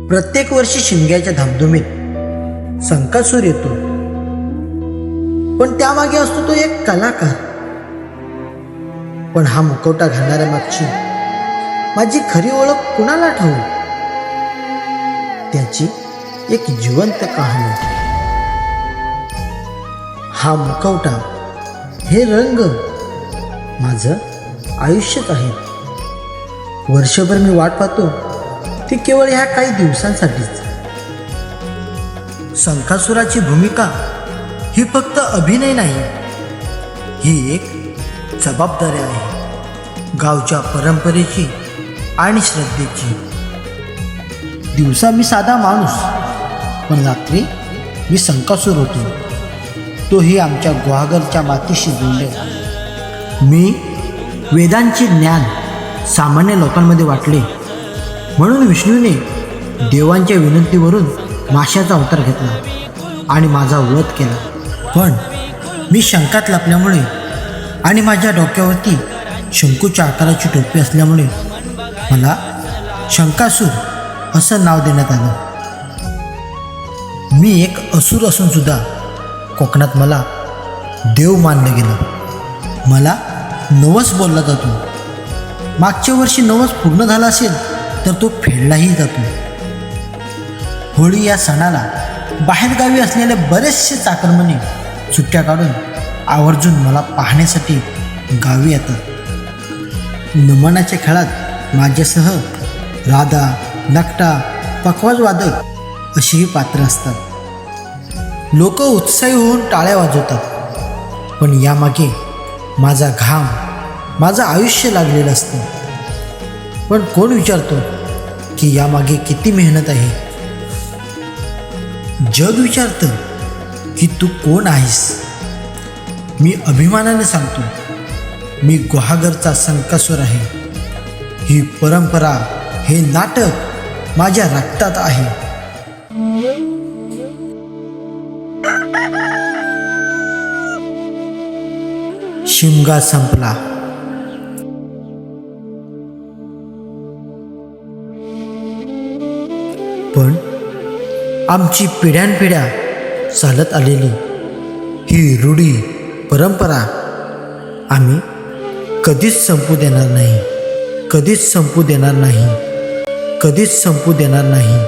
प्रत्येक वर्षी शिमग्याच्या धामधुमीत संकासूर येतो, पण त्यामागे असतो तो एक कलाकार. पण हा मुखवटा घालणाऱ्या मागची माझी खरी ओळख कुणाला ठाऊक? त्याची एक जिवंत कहाणी. हा मुखवटा, हे रंग माझं आयुष्यच आहे. वर्षभर मी वाट पाहतो ती केवळ ह्या काही दिवसांसाठीच. संकासुराची भूमिका ही फक्त अभिनय नाही, ही एक जबाबदारी आहे, गावच्या परंपरेची आणि श्रद्धेची. दिवसा मी साधा माणूस, पण रात्री मी संकासूर होतो, तोही आमच्या गुहागरच्या मातीशी जोडले. मी वेदांचे ज्ञान सामान्य लोकांमध्ये वाटले, म्हणून विष्णूने देवांच्या विनंतीवरून माशाचा अवतार घेतला आणि माझा वध केला. पण मी शंकात लपल्यामुळे आणि माझ्या डोक्यावरती शंकूच्या आकाराची टोपी असल्यामुळे मला शंकासूर असं नाव देण्यात आलं. मी एक असुर असून सुद्धा कोकणात मला देव मानलं गेलं. मला नवस बोलला जातो. मागच्या वर्षी नवस पूर्ण झाला असेल तर तो फेडलाही जातो. होळी या सणाला बाहेरगावी असलेले बरेचसे चाकरमणी सुट्ट्या काढून आवर्जून मला पाहण्यासाठी गावी येतात. नमनाच्या खेळात माझ्यासह राधा, नकटा, पखवाज वादक अशीही पात्र असतात. लोक उत्साही होऊन टाळ्या वाजवतात, पण यामागे माझा घाम, माझं आयुष्य लागलेलं असतं. पण कोण विचारतो की यामागे किती मेहनत आहे? जग विचारतं की तू कोण आहेस? मी अभिमानाने सांगतो, मी गुहागरचा संकासूर आहे. ही परंपरा, हे नाटक माझ्या रक्तात आहे. शिमगा संपला. पण आमची पिढ्यानपिढ्या चालत आलेली ही रूढी, परंपरा आम्ही कधीच संपू देणार नाही, कधीच संपू देणार नाही, कधीच संपू देणार नाही.